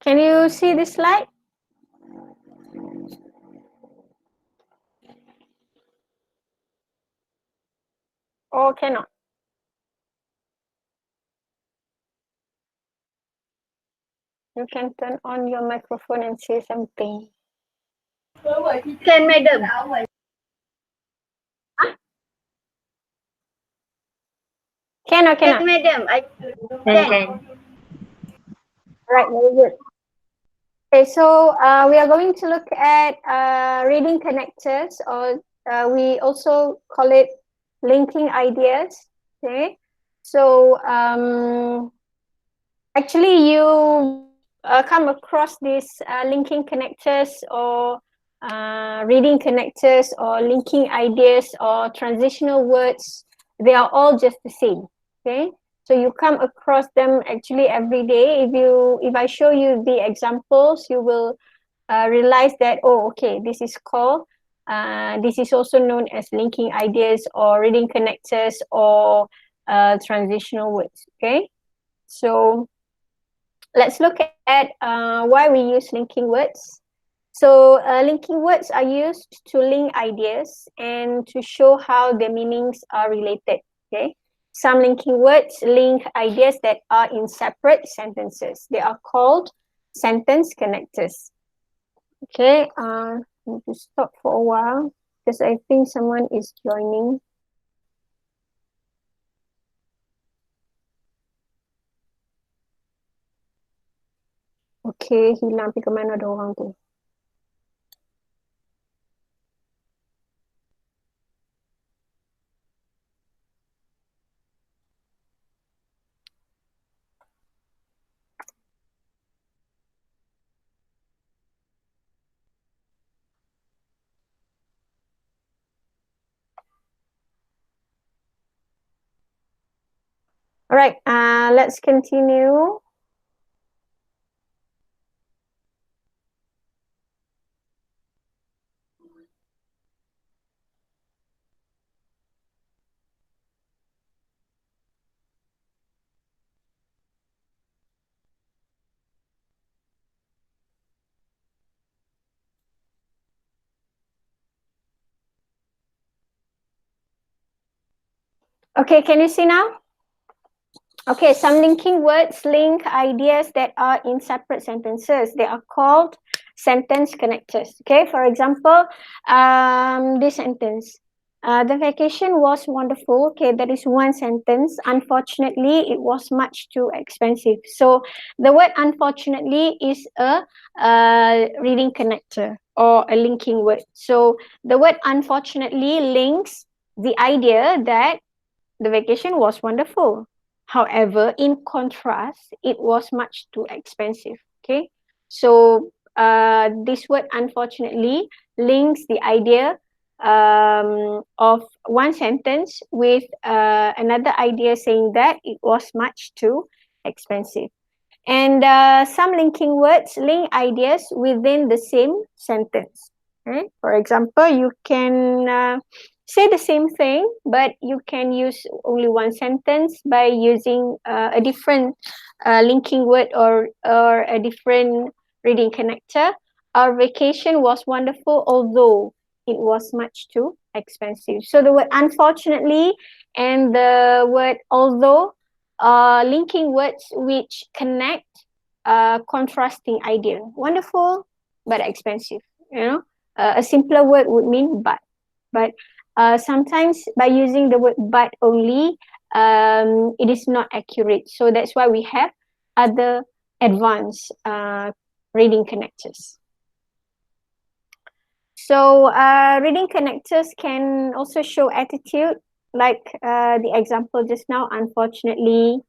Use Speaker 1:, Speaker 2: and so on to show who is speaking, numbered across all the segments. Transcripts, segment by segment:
Speaker 1: Can you see this slide? Or cannot? You can turn on your microphone and say something.
Speaker 2: Can, madam.
Speaker 1: Can or cannot?
Speaker 2: Can, madam. I can.
Speaker 1: Right, very good. Okay, so we are going to look at reading connectors, or we also call it linking ideas. Okay, so actually you come across these linking connectors or reading connectors or linking ideas or transitional words. They are all just the same. Okay, so you come across them actually every day. If I show you the examples, you will realize that, oh, okay, this is called this is also known as linking ideas or reading connectors or transitional words. Okay, so let's look at why we use linking words. So linking words are used to link ideas and to show how their meanings are related. Okay, some linking words link ideas that are in separate sentences. They are called sentence connectors. Okay, I need to stop for a while because I think someone is joining. Okay, hilang pergi ke mana ada orang tu. Alright, let's continue. Okay, can you see now? Okay, some linking words link ideas that are in separate sentences. They are called sentence connectors. Okay, for example, this sentence. The vacation was wonderful. Okay, that is one sentence. Unfortunately, it was much too expensive. So the word unfortunately is a reading connector or a linking word. So the word unfortunately links the idea that the vacation was wonderful. However, in contrast, it was much too expensive. Okay, so this word unfortunately links the idea of one sentence with another idea saying that it was much too expensive. And some linking words link ideas within the same sentence. Okay? For example, you can say the same thing, but you can use only one sentence by using a different linking word or a different reading connector. Our vacation was wonderful, although it was much too expensive. So the word unfortunately and the word although linking words which connect contrasting idea. Wonderful, but expensive. You know, a simpler word would mean but sometimes by using the word but only, it is not accurate. So that's why we have other advanced reading connectors. So reading connectors can also show attitude, like the example just now, unfortunately,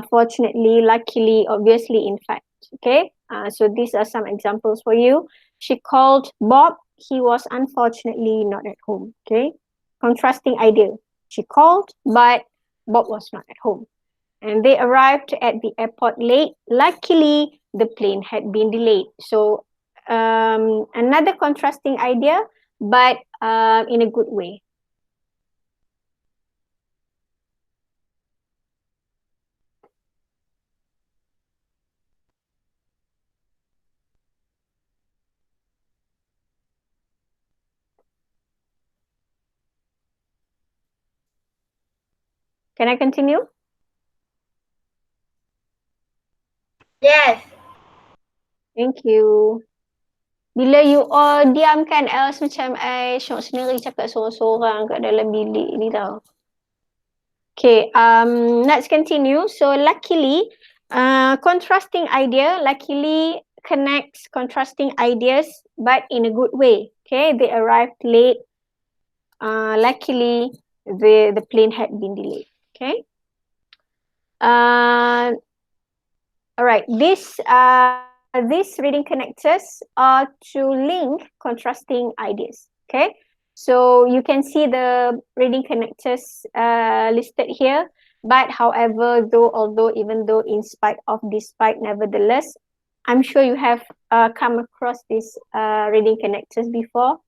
Speaker 1: fortunately, luckily, obviously, in fact. Okay, so these are some examples for you. She called Bob. He was unfortunately not at home. Okay, contrasting idea. She called, but Bob was not at home. And they arrived at the airport late. Luckily, the plane had been delayed. So another contrasting idea, but in a good way. Can I continue?
Speaker 2: Yes.
Speaker 1: Thank you. Bila you all diam kan, else macam I syok sendiri cakap sorang-sorang kat dalam bilik ni tau. Okay, let's continue. So luckily, contrasting idea luckily connects contrasting ideas, but in a good way. Okay, they arrived late. Luckily, the plane had been delayed. Okay. All right. These reading connectors are to link contrasting ideas. Okay. So you can see the reading connectors listed here. But however, even though, in spite of, despite, nevertheless, I'm sure you have come across these reading connectors before.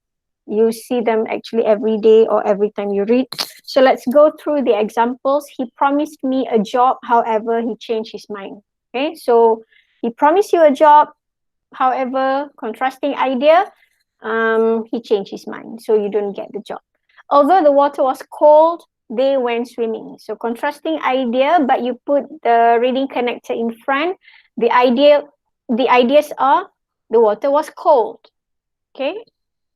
Speaker 1: You see them actually every day or every time you read. So let's go through the examples. He promised me a job, however, he changed his mind. Okay, so he promised you a job, however, contrasting idea, he changed his mind, so you don't get the job. Although the water was cold, they went swimming. So contrasting idea, but you put the reading connector in front. The ideas are the water was cold. Okay,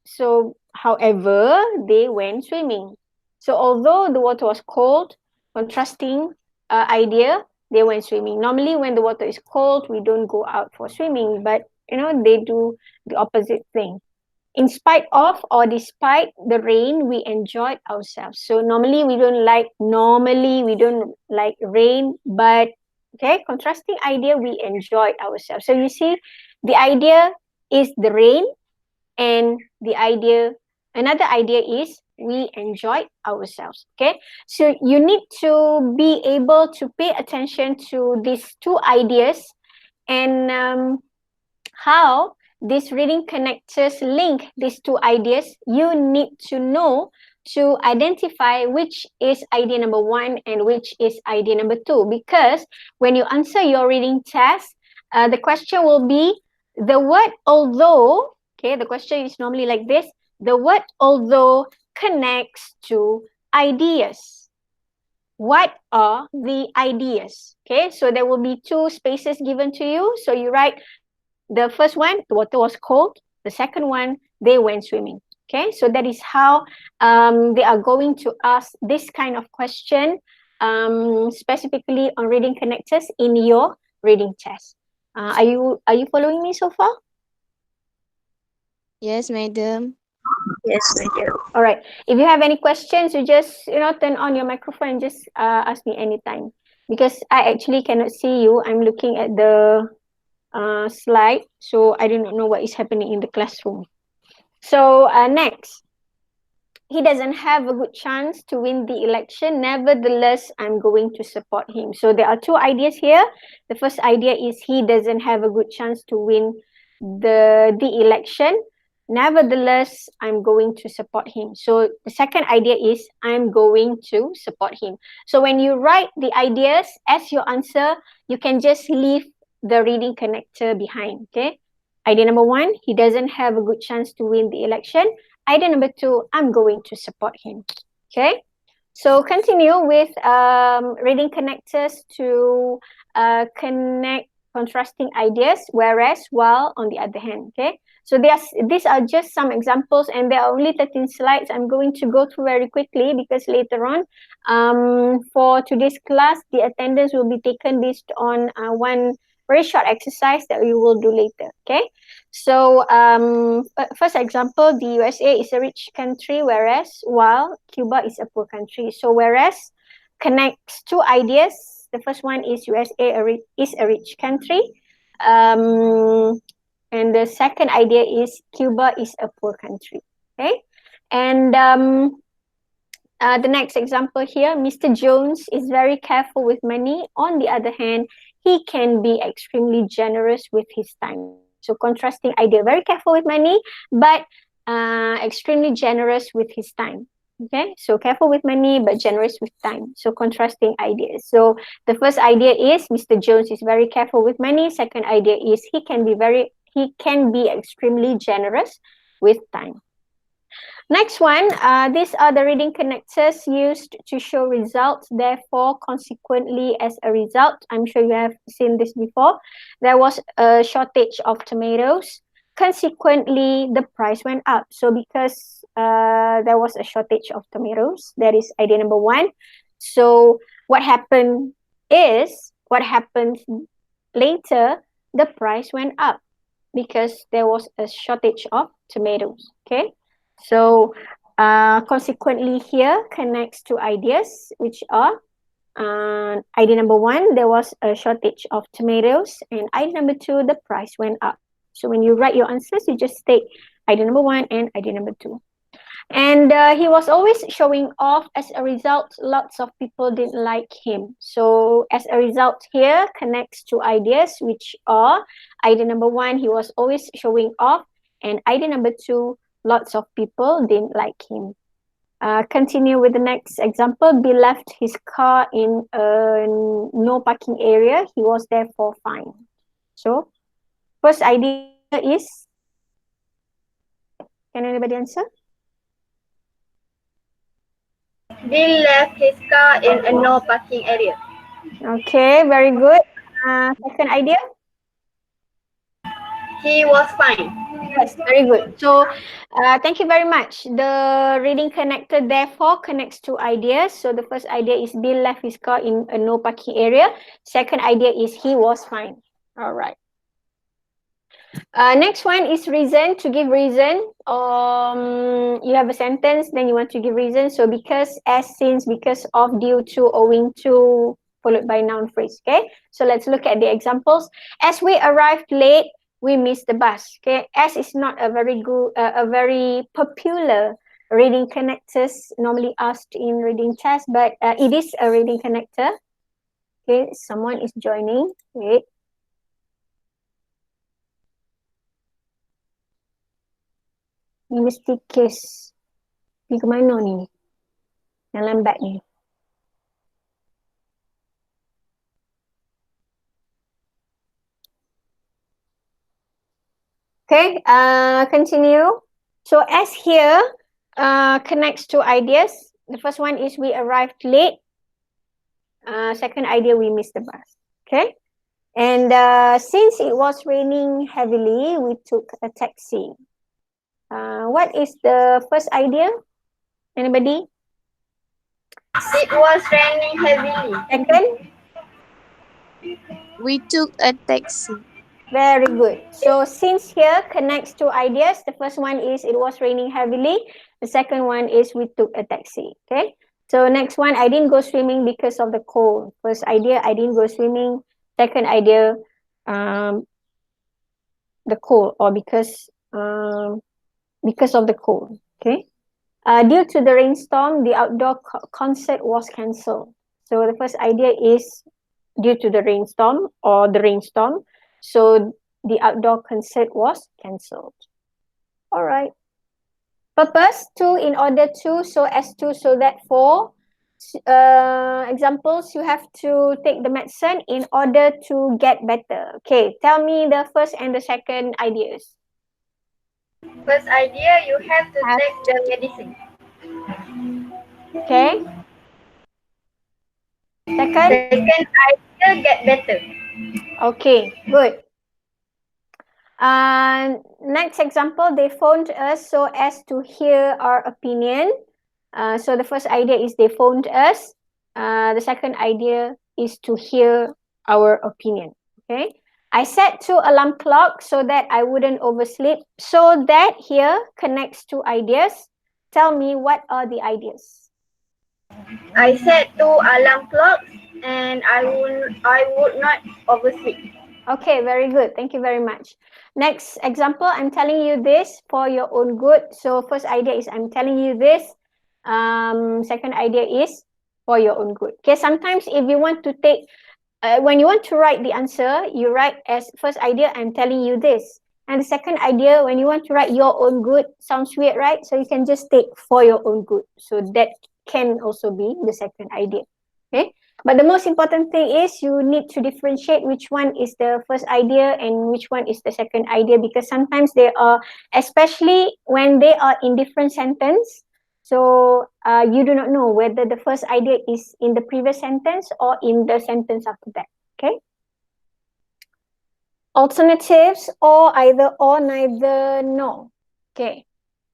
Speaker 1: so however, they went swimming. So although the water was cold, contrasting idea, they went swimming. Normally when the water is cold, we don't go out for swimming, but they do the opposite thing. In spite of or despite the rain, we enjoyed ourselves. So normally we don't like rain, but okay, contrasting idea, we enjoyed ourselves. So you see, the idea is the rain, and another idea is we enjoyed ourselves. Okay, so you need to be able to pay attention to these two ideas, and how these reading connectors link these two ideas. You need to know to identify which is idea number 1 and which is idea number 2, because when you answer your reading test, the question will be the word although. Okay, the question is normally like this: the word although connects to ideas. What are the ideas? Okay, so there will be 2 spaces given to you. So you write the first one, the water was cold. The second one, they went swimming. Okay, so that is how they are going to ask this kind of question, specifically on reading connectors in your reading test. Are you following me so far?
Speaker 3: Yes, madam.
Speaker 1: Yes, madam. All right. If you have any questions, you just turn on your microphone and just ask me anytime, because I actually cannot see you. I'm looking at the slide, so I do not know what is happening in the classroom. So next, he doesn't have a good chance to win the election. Nevertheless, I'm going to support him. So there are 2 ideas here. The first idea is he doesn't have a good chance to win the election. Nevertheless, I'm going to support him. So the second idea is I'm going to support him. So when you write the ideas as your answer, you can just leave the reading connector behind. Okay. Idea number 1, he doesn't have a good chance to win the election. Idea number 2, I'm going to support him. Okay. So continue with reading connectors to connect contrasting ideas, whereas, while, on the other hand. Okay. So these are just some examples, and there are only 13 slides. I'm going to go through very quickly because later on, for today's class, the attendance will be taken based on one very short exercise that we will do later. Okay. So first example, the USA is a rich country, while Cuba is a poor country. So whereas connects 2 ideas. The first one is USA is a rich country. And the second idea is Cuba is a poor country. Okay. And the next example here, Mr. Jones is very careful with money. On the other hand, he can be extremely generous with his time. So contrasting idea, very careful with money, but extremely generous with his time. Okay, so careful with money, but generous with time. So contrasting ideas. So the first idea is Mr. Jones is very careful with money. Second idea is he can be extremely generous with time. Next one, these are the reading connectors used to show results. Therefore, consequently, as a result, I'm sure you have seen this before, there was a shortage of tomatoes. Consequently, the price went up. So because there was a shortage of tomatoes, that is idea number one. So what happened later, the price went up because there was a shortage of tomatoes. Okay. So consequently here connects to ideas which are idea number one, there was a shortage of tomatoes, and idea number two, the price went up. So when you write your answers, you just state idea number one and idea number two. And he was always showing off. As a result, lots of people didn't like him. So as a result here connects to ideas which are idea number one, he was always showing off, and idea number two, lots of people didn't like him. Continue with the next example. Bill left his car in a no parking area. He was therefore fined. So first idea is, can anybody answer?
Speaker 2: Bill left his car in a no parking area.
Speaker 1: Okay, very good. Second idea?
Speaker 2: He was fined.
Speaker 1: Yes, very good. So, thank you very much. The reading connector therefore connects to ideas. So, the first idea is Bill left his car in a no parking area. Second idea is he was fined. All right. Next one is reason, to give reason. You have a sentence, then you want to give reason. So, because, as, since, because of, due to, owing to, followed by noun phrase. Okay. So, let's look at the examples. As we arrived late, we missed the bus. Okay, as is not a very good, a very popular reading connectors normally asked in reading test, but it is a reading connector. Okay, someone is joining. Wait. Ni mesti case. Ni ke mana ni? Yang lambat ni. Okay, continue. So as here connects to ideas. The first one is we arrived late. Second idea, we missed the bus. Okay, and since it was raining heavily, we took a taxi. What is the first idea? Anybody?
Speaker 2: It was raining heavily.
Speaker 1: Second?
Speaker 3: We took a taxi.
Speaker 1: Very good. So since here connects to ideas, the first one is it was raining heavily. The second one is we took a taxi. Okay. So next one, I didn't go swimming because of the cold. First idea, I didn't go swimming. Second idea, the cold, or because of the cold. Okay. Due to the rainstorm, the outdoor concert was cancelled. So the first idea is due to the rainstorm or the rainstorm. So the outdoor concert was cancelled. All right. Purpose, to, in order to, so as to, so that for. Examples, you have to take the medicine in order to get better. Okay, tell me the first and the second ideas.
Speaker 2: First idea, you have to take the medicine.
Speaker 1: Okay. Second?
Speaker 2: Second idea, get better.
Speaker 1: Okay, good. Next example, they phoned us so as to hear our opinion. So the first idea is they phoned us. The second idea is to hear our opinion. Okay. I set 2 alarm clocks so that I wouldn't oversleep. So that here connects to ideas. Tell me, what are the ideas?
Speaker 2: I set 2 alarm clocks and I would not oversleep.
Speaker 1: Okay, very good. Thank you very much. Next example, I'm telling you this for your own good. So first idea is I'm telling you this. Second idea is for your own good. Okay, sometimes if you want to take, when you want to write the answer, you write as first idea, I'm telling you this. And the second idea, when you want to write your own good, sounds weird, right? So you can just take for your own good. So that can also be the second idea. Okay. But the most important thing is you need to differentiate which one is the first idea and which one is the second idea, because sometimes they are, especially when they are in different sentence. So you do not know whether the first idea is in the previous sentence or in the sentence after that. Okay. Alternatives, or either or, neither, no. Okay.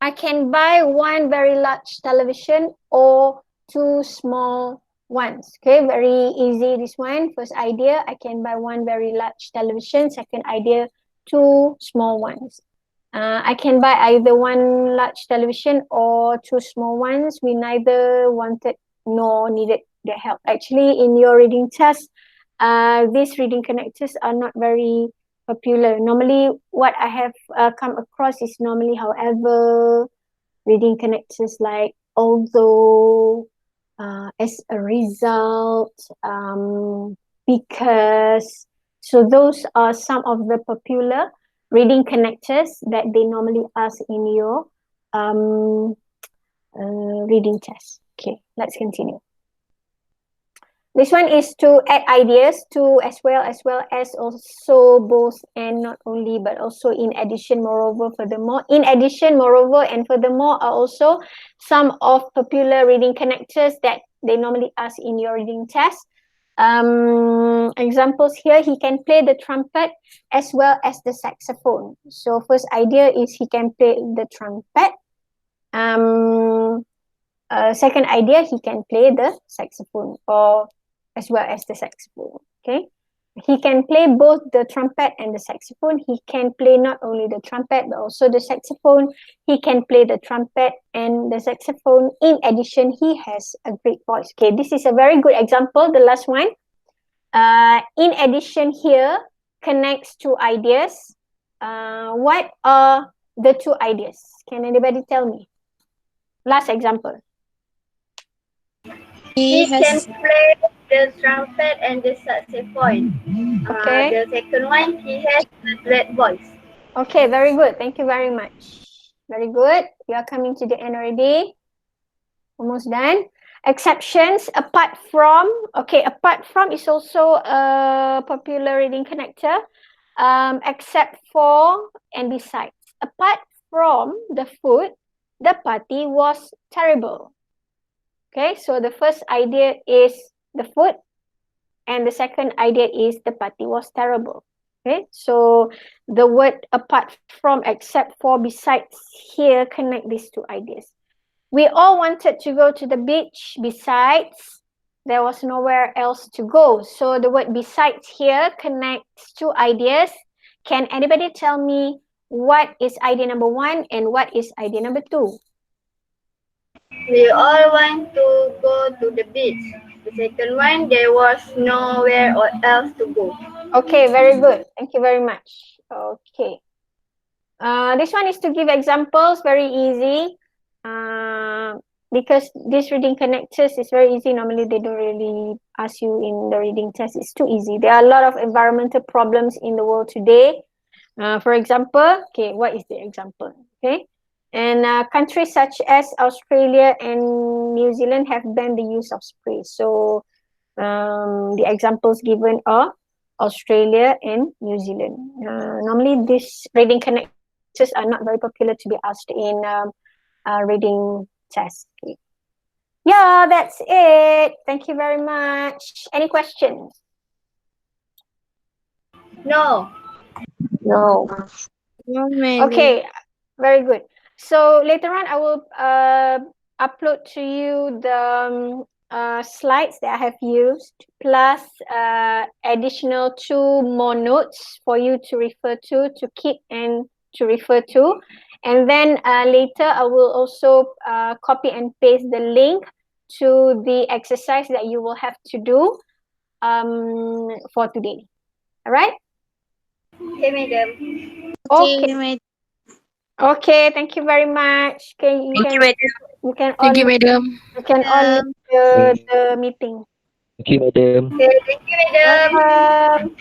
Speaker 1: I can buy one very large television or two small ones. Okay, very easy this one. First idea, I can buy one very large television. Second idea, two small ones. I can buy either one large television or two small ones. We neither wanted nor needed their help. Actually, in your reading test, these reading connectors are not very popular. Normally, what I have come across is normally, however, reading connectors like although, as a result, because. So those are some of the popular reading connectors that they normally ask in your reading test. Okay, let's continue. This one is to add ideas to, as well as also, both and not only, but also in addition, moreover, furthermore. In addition, moreover, and furthermore are also some of popular reading connectors that they normally ask in your reading test. Examples here, he can play the trumpet as well as the saxophone. So first idea is he can play the trumpet. Second idea, he can play the saxophone, or as well as the saxophone. Okay, he can play both the trumpet and the saxophone. He can play not only the trumpet but also the saxophone. He can play the trumpet and the saxophone. In addition, he has a great voice. Okay, this is a very good example, the last one. In addition here connects two ideas. What are the two ideas? Can anybody tell me? Last example.
Speaker 2: He can play the trumpet and the saxophone.
Speaker 1: Okay.
Speaker 2: The second one, he has a great voice.
Speaker 1: Okay, very good. Thank you very much. Very good. We are coming to the end already. Almost done. Exceptions, apart from. Okay, apart from is also a popular reading connector. Except for and besides. Apart from the food, the party was terrible. Okay, so the first idea is the food, and the second idea is the party was terrible. Okay, so the word apart from, except for, besides here connect these two ideas. We all wanted to go to the beach. Besides, there was nowhere else to go. So the word besides here connects two ideas. Can anybody tell me what is idea number one and what is idea number two?
Speaker 2: We all want to go to the beach. The second one, there was nowhere else to go.
Speaker 1: Okay, very good. Thank you very much. Okay. This one is to give examples, very easy. Because this reading connectors is very easy. Normally, they don't really ask you in the reading test. It's too easy. There are a lot of environmental problems in the world today. For example, okay, what is the example? Okay, and countries such as Australia and New Zealand have banned the use of spray. So the examples given are Australia and New Zealand. Normally, these reading connectors are not very popular to be asked in reading test. Okay. Yeah, that's it. Thank you very much. Any questions?
Speaker 2: No.
Speaker 3: No. No,
Speaker 1: Okay, very good. So later on, I will upload to you the slides that I have used, plus additional 2 more notes for you to refer to keep and to refer to. And then later, I will also copy and paste the link to the exercise that you will have to do for today. All right?
Speaker 2: Okay, madam.
Speaker 1: Okay. Okay, thank you very much. Okay, you can
Speaker 3: Thank you, madam.
Speaker 1: You can on the meeting.
Speaker 4: Thank you, madam.
Speaker 2: Okay, thank you, madam.
Speaker 1: Welcome.